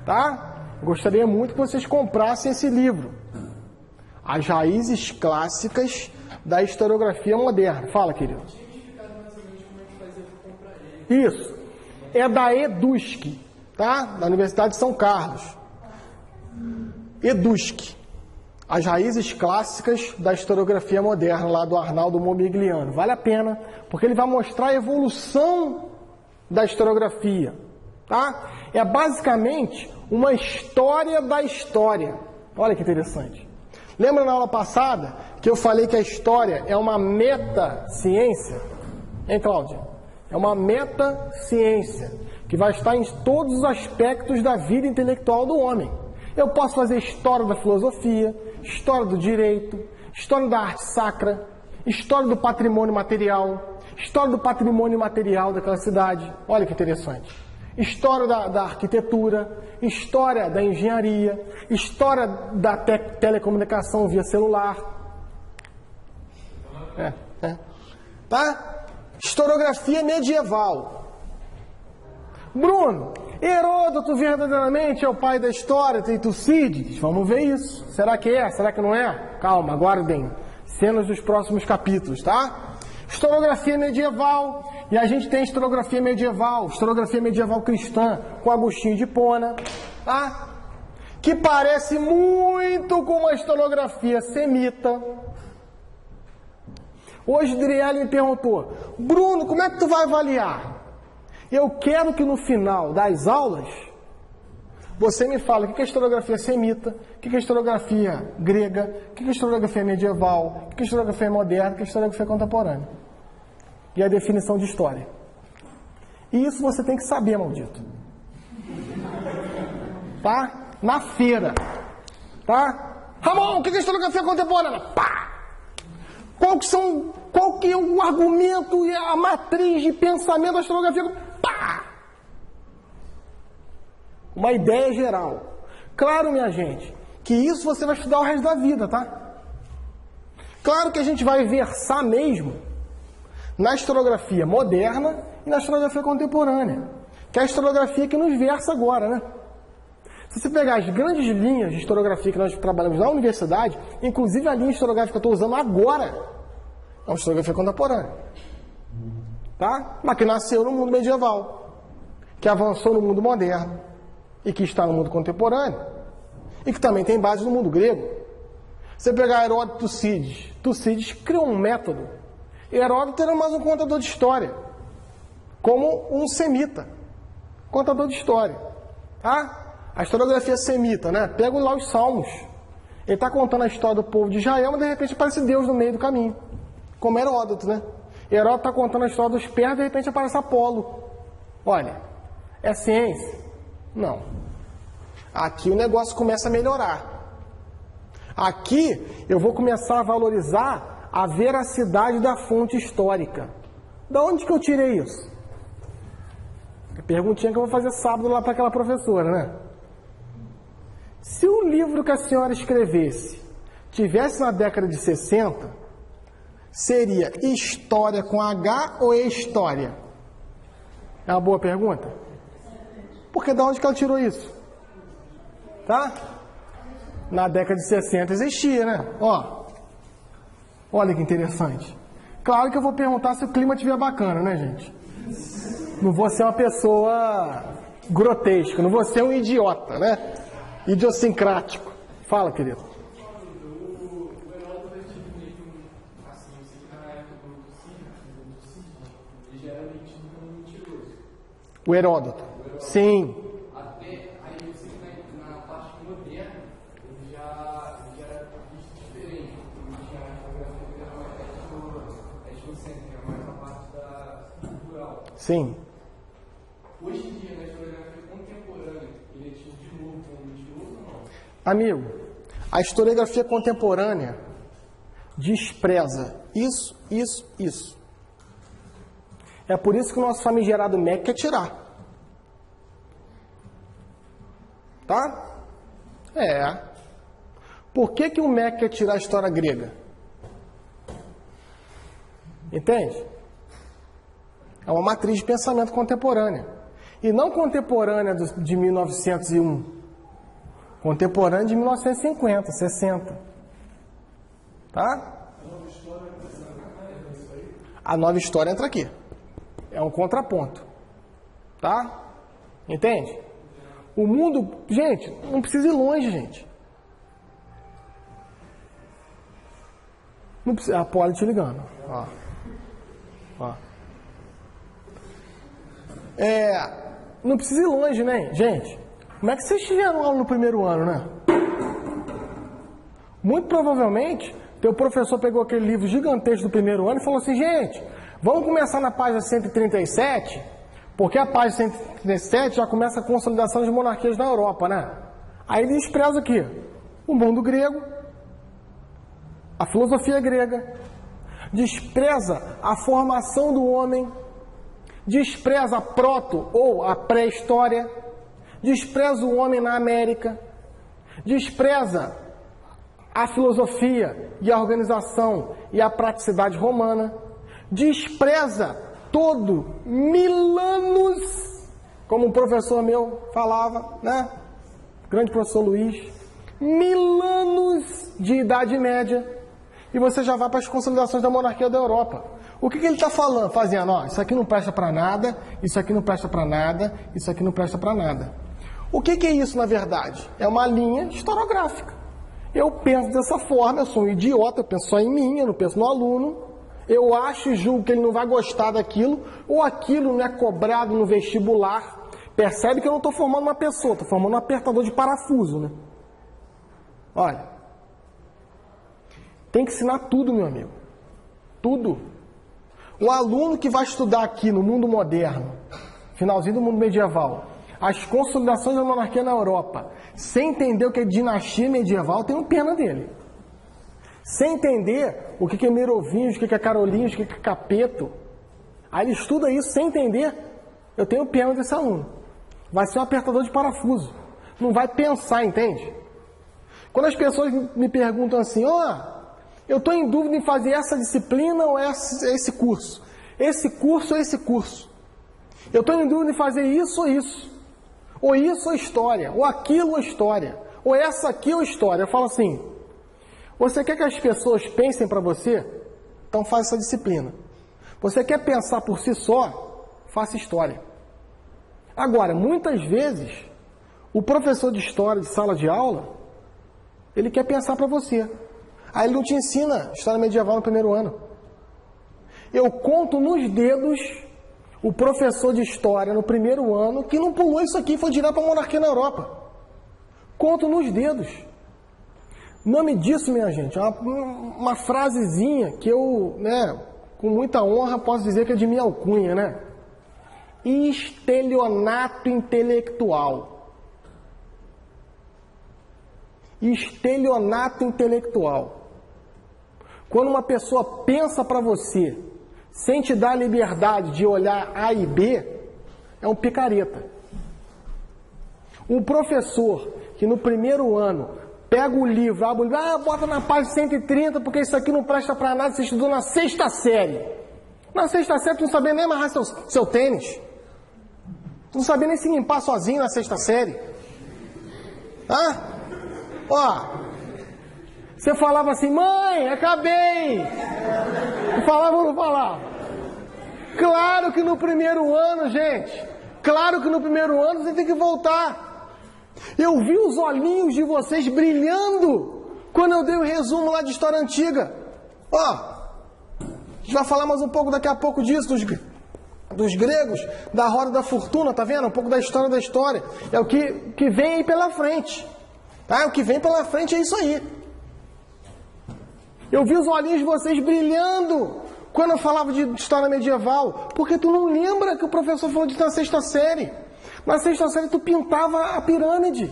tá? Gostaria muito que vocês comprassem esse livro. As Raízes Clássicas da Historiografia Moderna. Fala, querido. Isso. É da EDUSC, tá? Da Universidade de São Carlos. EDUSC. As Raízes Clássicas da Historiografia Moderna, lá do Arnaldo Momigliano. Vale a pena, porque ele vai mostrar a evolução da historiografia, tá? É basicamente uma história da história. Olha que interessante. Lembra na aula passada que eu falei que a história é uma meta-ciência? Hein, Cláudia? É uma meta-ciência que vai estar em todos os aspectos da vida intelectual do homem. Eu posso fazer história da filosofia, história do direito, história da arte sacra, história do patrimônio material, história do patrimônio material daquela cidade. Olha que interessante. História da arquitetura, história da engenharia, história da telecomunicação via celular. Tá? Historiografia medieval. Bruno, Heródoto verdadeiramente é o pai da história, tem Tucídides? Vamos ver isso. Será que é? Será que não é? Calma, aguardem cenas dos próximos capítulos, tá? Historiografia medieval, e a gente tem historiografia medieval cristã, com Agostinho de Hipona, tá? Que parece muito com uma historiografia semita. Hoje Driele me perguntou, Bruno, como é que tu vai avaliar? Eu quero que no final das aulas você me fale o que é historiografia semita, o que é historiografia grega, o que é historiografia medieval, o que é historiografia moderna, o que é historiografia contemporânea. E a definição de história. E isso você tem que saber, maldito. Tá? Na feira. Tá? Ramon, o que é historiografia contemporânea? Pá! Qual que é o argumento e a matriz de pensamento da historiografia? Pá! Uma ideia geral. Claro, minha gente, que isso você vai estudar o resto da vida, tá? Claro que a gente vai versar mesmo na historiografia moderna e na historiografia contemporânea, que é a historiografia que nos versa agora, né? Se você pegar as grandes linhas de historiografia que nós trabalhamos na universidade, inclusive a linha historiográfica que eu estou usando agora, é uma historiografia contemporânea. Tá? Mas que nasceu no mundo medieval, que avançou no mundo moderno, e que está no mundo contemporâneo, e que também tem base no mundo grego. Você pegar Heródoto e Tucídides. Tucídides criou um método. Heródoto era mais um contador de história. Como um semita. Contador de história. Tá? A historiografia semita, né? Pega lá os salmos. Ele está contando a história do povo de Israel, mas de repente aparece Deus no meio do caminho. Como Heródoto, né? Heródoto está contando a história dos persas, de repente aparece Apolo. Olha, é ciência? Não. Aqui o negócio começa a melhorar. Aqui eu vou começar a valorizar a veracidade da fonte histórica. Da onde que eu tirei isso? A perguntinha que eu vou fazer sábado lá para aquela professora, né? Se o livro que a senhora escrevesse tivesse na década de 60, seria História com H ou História? É uma boa pergunta? Porque da onde que ela tirou isso? Tá? Na década de 60 existia, né? Ó, olha que interessante. Claro que eu vou perguntar se o clima estiver bacana, né, gente? Não vou ser uma pessoa grotesca, não vou ser um idiota, né? Idiosincrático. Fala, querido. O Heródoto vai ter meio assim, eu sei que na época do Tucídides, ele já era tido como mentiroso. O Heródoto. Sim. Até aí eu sei que na parte moderna ele já era visto diferente. Ele tinha a fotografia que era mais etnocêntrica, mais na parte da cultural. Sim. Hoje em dia, na historiografia contemporânea, ele é tido de novo como mentiroso ou não? Amigo, a historiografia contemporânea despreza isso. É por isso que o nosso famigerado MEC quer tirar. Tá? É. Por que o MEC quer tirar a história grega? Entende? É uma matriz de pensamento contemporânea. E não contemporânea de 1901. Contemporânea de 1950, 60. Tá? A nova história entra aqui. É um contraponto. Tá? Entende? O mundo... Gente, não precisa ir longe, gente. Não precisa... A Poli te ligando. Ó. Não precisa ir longe, né, gente? Como é que vocês tiveram aula no primeiro ano, né? Muito provavelmente, teu professor pegou aquele livro gigantesco do primeiro ano e falou assim, gente, vamos começar na página 137, porque a página 137 já começa a consolidação de monarquias na Europa, né? Aí ele despreza o quê? O mundo grego, a filosofia grega, despreza a formação do homem, despreza a proto ou a pré-história, despreza o homem na América, despreza a filosofia e a organização e a praticidade romana, despreza todo milanos, como um professor meu falava, né? Grande professor Luiz, milanos de Idade Média, e você já vai para as consolidações da monarquia da Europa. O que ele está falando? Fazendo, ó, isso aqui não presta para nada, isso aqui não presta para nada, isso aqui não presta para nada. O que é isso, na verdade? É uma linha historiográfica. Eu penso dessa forma, eu sou um idiota, eu penso só em mim, eu não penso no aluno. Eu acho e julgo que ele não vai gostar daquilo, ou aquilo não é cobrado no vestibular. Percebe que eu não estou formando uma pessoa, estou formando um apertador de parafuso, né? Olha, tem que ensinar tudo, meu amigo. Tudo. O aluno que vai estudar aqui no mundo moderno, finalzinho do mundo medieval, as consolidações da monarquia na Europa, sem entender o que é dinastia medieval, tem pena dele. Sem entender o que é Merovinhos, o que é Carolinhos, o que é Capeto. Aí ele estuda isso sem entender, eu tenho pena desse aluno. Vai ser um apertador de parafuso. Não vai pensar, entende? Quando as pessoas me perguntam assim, eu estou em dúvida em fazer essa disciplina ou esse curso. Esse curso ou esse curso. Eu estou em dúvida em fazer isso ou isso. Ou isso ou história. Ou aquilo ou história. Ou essa aqui ou história. Eu falo assim, você quer que as pessoas pensem para você? Então faça essa disciplina. Você quer pensar por si só? Faça história. Agora, muitas vezes, o professor de história de sala de aula, ele quer pensar para você. Aí ele não te ensina história medieval no primeiro ano. Eu conto nos dedos o professor de história no primeiro ano que não pulou isso aqui e foi direto para a monarquia na Europa. Conto nos dedos. O nome disso, minha gente, é uma frasezinha que eu, com muita honra, posso dizer que é de minha alcunha, né? Estelionato intelectual. Estelionato intelectual. Quando uma pessoa pensa para você, sem te dar a liberdade de olhar A e B, é um picareta. Um professor que no primeiro ano pega o livro, abre o livro, bota na página 130 porque isso aqui não presta para nada, você estudou na 6ª série. Na 6ª série tu não sabia nem amarrar seu tênis. Tu não sabia nem se limpar sozinho na 6ª série. Você falava assim, mãe, acabei. Tu falava ou não falava? Claro que no primeiro ano, gente, claro que no primeiro ano você tem que voltar. Eu vi os olhinhos de vocês brilhando quando eu dei o resumo lá de história antiga. A gente vai falar mais um pouco daqui a pouco disso, dos gregos, da roda da fortuna, tá vendo? Um pouco da história. É o que vem aí pela frente. Tá? O que vem pela frente é isso aí. Eu vi os olhinhos de vocês brilhando quando eu falava de história medieval, porque tu não lembra que o professor falou de na 6ª série. Na 6ª série tu pintava a pirâmide.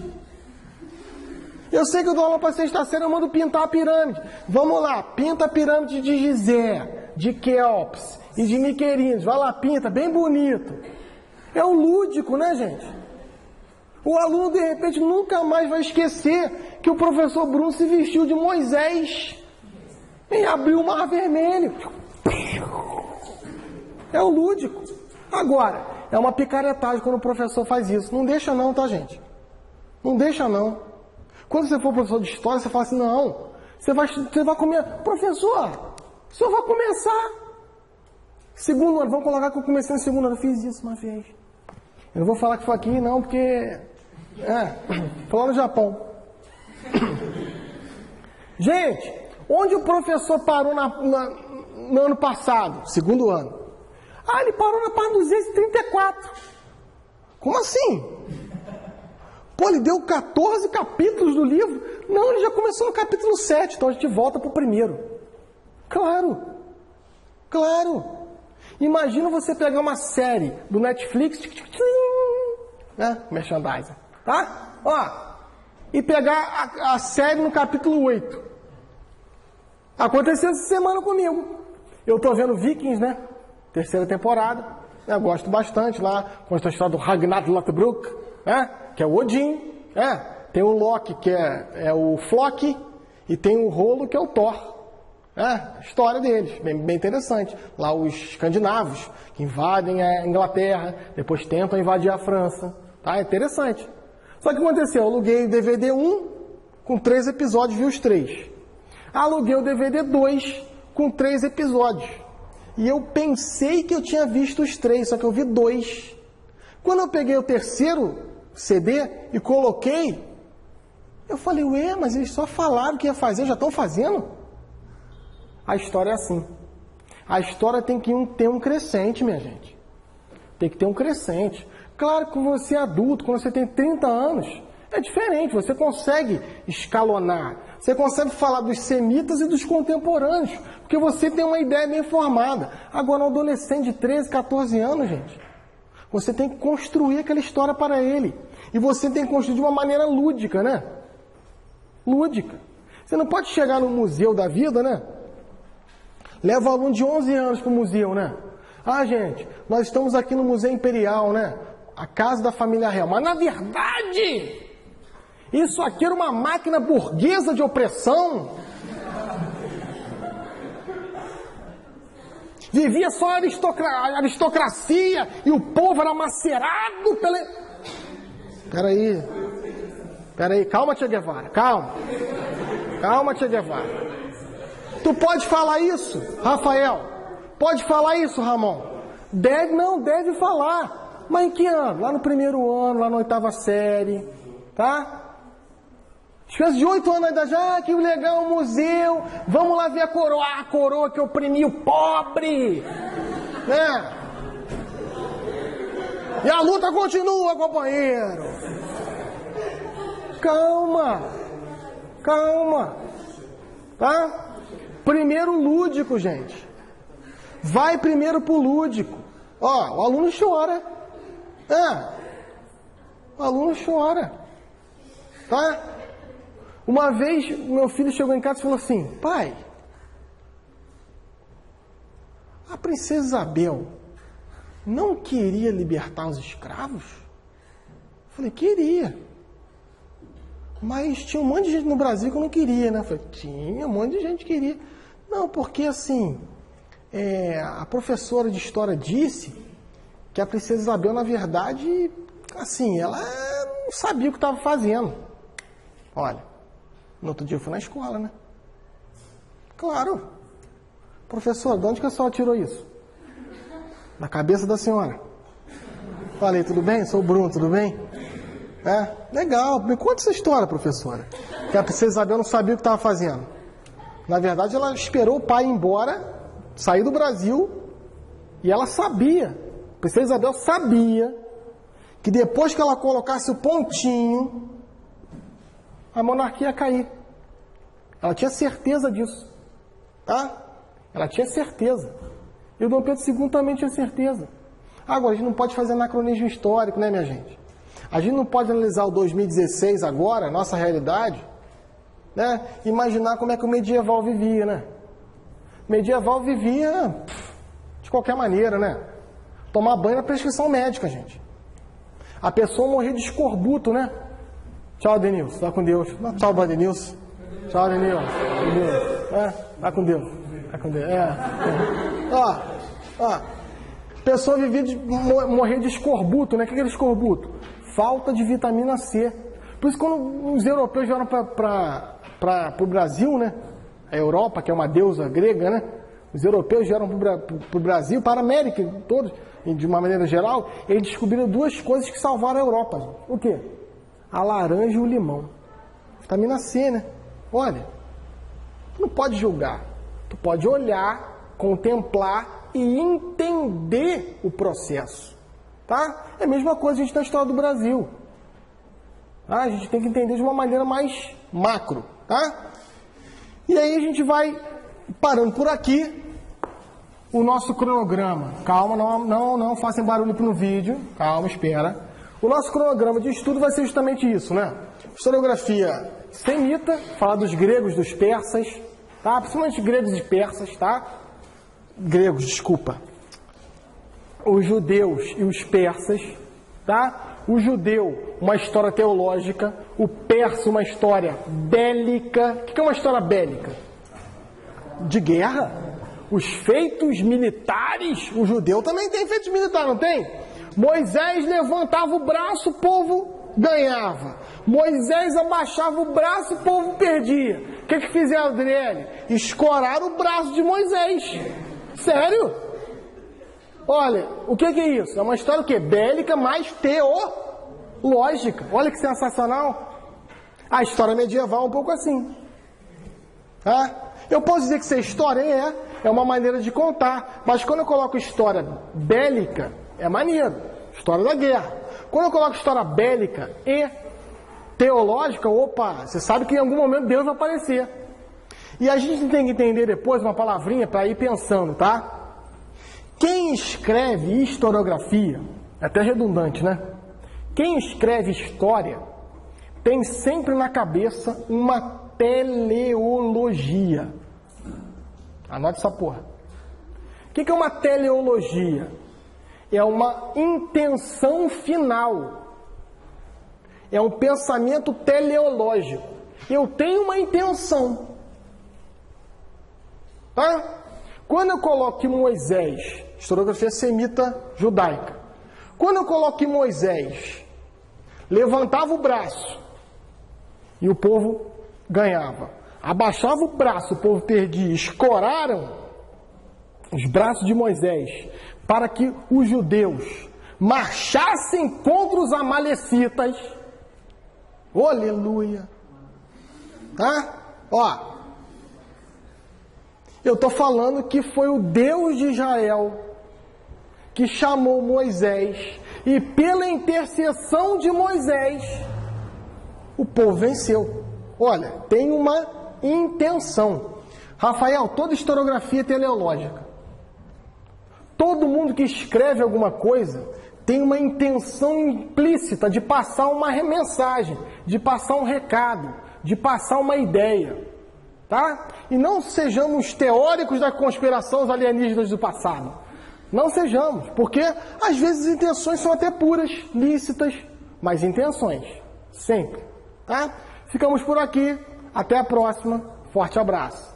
Eu sei que eu dou aula para a 6ª série, eu mando pintar a pirâmide. Vamos lá, pinta a pirâmide de Gizé, de Quéops e de Miquerinos. Vai lá, pinta, bem bonito. É o lúdico, né, gente? O aluno, de repente, nunca mais vai esquecer que o professor Bruno se vestiu de Moisés e abriu o Mar Vermelho. É o lúdico. Agora, é uma picaretagem quando o professor faz isso. Não deixa não, tá, gente? Não deixa não. Quando você for professor de história, você fala assim, não, você vai comer... Professor, o senhor vai começar. Segundo ano, vamos colocar que eu comecei no segundo ano. Eu fiz isso uma vez. Eu não vou falar que foi aqui, não, porque... foi lá no Japão. Gente, onde o professor parou no ano passado, segundo ano? Ele parou na página 234. Como assim? Pô, ele deu 14 capítulos do livro. Não, ele já começou no capítulo 7, então a gente volta para o primeiro. Claro. Imagina você pegar uma série do Netflix, merchandising, tá? E pegar a série no capítulo 8. Aconteceu essa semana comigo. Eu tô vendo Vikings, né? 3ª temporada. Eu gosto bastante lá. Conta a história do Ragnar Lothbrok, que é o Odin. Tem o Loki, que é o Floki. E tem o Rolo, que é o Thor. A história deles, bem interessante. Lá os escandinavos, que invadem a Inglaterra, depois tentam invadir a França. Tá? É interessante. Só que o que aconteceu? Eu aluguei o DVD 1 com 3 episódios, vi os 3. Aluguei o DVD 2 com 3 episódios. E eu pensei que eu tinha visto os 3, só que eu vi 2. Quando eu peguei o 3º CD e coloquei, eu falei, mas eles só falaram que ia fazer, já estão fazendo? A história é assim. A história tem que ter um crescente, minha gente. Tem que ter um crescente. Claro que quando você é adulto, quando você tem 30 anos, é diferente. Você consegue escalonar. Você consegue falar dos semitas e dos contemporâneos. Porque você tem uma ideia bem formada. Agora, um adolescente de 13, 14 anos, gente, você tem que construir aquela história para ele. E você tem que construir de uma maneira lúdica, né? Lúdica. Você não pode chegar no museu da vida, né? Leva o aluno de 11 anos para o museu, né? Gente, nós estamos aqui no Museu Imperial, né? A casa da família real. Mas, na verdade, isso aqui era uma máquina burguesa de opressão. Vivia só a aristocracia e o povo era macerado pela... Peraí, calma, Che Guevara, calma, Che Guevara. Tu pode falar isso, Rafael? Pode falar isso, Ramon? Deve falar. Mas em que ano? Lá no primeiro ano, lá na 8ª série, tá? As crianças de 8 anos ainda já, que legal, museu, vamos lá ver a coroa que oprimiu o pobre, né? E a luta continua, companheiro. Calma, tá? Primeiro lúdico, gente. Vai primeiro pro lúdico. Ó, o aluno chora. O aluno chora. Tá? Uma vez, meu filho chegou em casa e falou assim: pai, a princesa Isabel não queria libertar os escravos? Eu falei: queria. Mas tinha um monte de gente no Brasil que não queria, né? Eu falei: tinha um monte de gente que queria. Não, porque assim, a professora de história disse que a princesa Isabel, na verdade, assim, ela não sabia o que estava fazendo. Olha, no outro dia eu fui na escola, né? Claro. Professor, de onde que a senhora tirou isso? Da cabeça da senhora. Falei: tudo bem? Sou o Bruno, tudo bem? Legal. Me conta essa história, professora. Que a princesa Isabel não sabia o que estava fazendo. Na verdade, ela esperou o pai ir embora, sair do Brasil, e ela sabia, a princesa Isabel sabia, que depois que ela colocasse o pontinho, a monarquia ia cair. Ela tinha certeza disso. Tá? Ela tinha certeza. E o Dom Pedro II também tinha certeza. Agora, a gente não pode fazer anacronismo histórico, né, minha gente? A gente não pode analisar o 2016 agora, nossa realidade, né? Imaginar como é que o medieval vivia, né? O medieval vivia de qualquer maneira, né? Tomar banho na prescrição médica, gente. A pessoa morria de escorbuto, né? Tchau, Denilson. Vai com Deus. Tchau, Denilson. Tchau, Denilson. Vai com Deus. Vai com Deus. A pessoa vivia morrer de escorbuto, né? O que é escorbuto? Falta de vitamina C. Por isso, quando os europeus vieram para o Brasil, né? A Europa, que é uma deusa grega, né? Os europeus vieram para o Brasil, para a América, todos, de uma maneira geral, eles descobriram duas coisas que salvaram a Europa. O quê? A laranja e o limão. Vitamina C, né? Olha, tu não pode julgar. Tu pode olhar, contemplar e entender o processo. Tá? É a mesma coisa a gente na história do Brasil. Tá? A gente tem que entender de uma maneira mais macro. Tá? E aí a gente vai parando por aqui o nosso cronograma. Calma, não façam barulho no vídeo. Calma, espera. O nosso cronograma de estudo vai ser justamente isso, né? Historiografia semita, falar dos gregos, dos persas, tá? Principalmente gregos e persas, tá? Gregos, desculpa. Os judeus e os persas, tá? O judeu, uma história teológica. O persa, uma história bélica. O que é uma história bélica? De guerra. Os feitos militares. O judeu também tem feitos militares, não tem? Moisés levantava o braço, o povo ganhava. Moisés abaixava o braço, o povo perdia. O que fizeram, Adriele? Escoraram o braço de Moisés. Sério? Olha, o que é isso? É uma história o quê? Bélica, mas teológica. Olha que sensacional. A história medieval é um pouco assim. Eu posso dizer que isso é história? É uma maneira de contar. Mas quando eu coloco história bélica, é maneiro. História da guerra. Quando eu coloco história bélica e teológica, opa, você sabe que em algum momento Deus vai aparecer. E a gente tem que entender depois uma palavrinha para ir pensando, tá? Quem escreve historiografia, é até redundante, né? Quem escreve história tem sempre na cabeça uma teleologia. Anote essa porra. O que é uma teleologia? É uma intenção final. É um pensamento teleológico. Eu tenho uma intenção. Tá? Quando eu coloco que Moisés, historiografia semita judaica, quando eu coloco que Moisés levantava o braço e o povo ganhava, abaixava o braço, o povo perdia, escoraram os braços de Moisés para que os judeus marchassem contra os amalecitas. Oh, aleluia! Tá? Ó, eu estou falando que foi o Deus de Israel que chamou Moisés e pela intercessão de Moisés o povo venceu. Olha, tem uma intenção. Rafael, toda historiografia é teleológica. Todo mundo que escreve alguma coisa tem uma intenção implícita de passar uma mensagem, de passar um recado, de passar uma ideia. Tá? E não sejamos teóricos da conspiração dos alienígenas do passado. Não sejamos, porque às vezes as intenções são até puras, lícitas, mas intenções, sempre. Tá? Ficamos por aqui, até a próxima, forte abraço.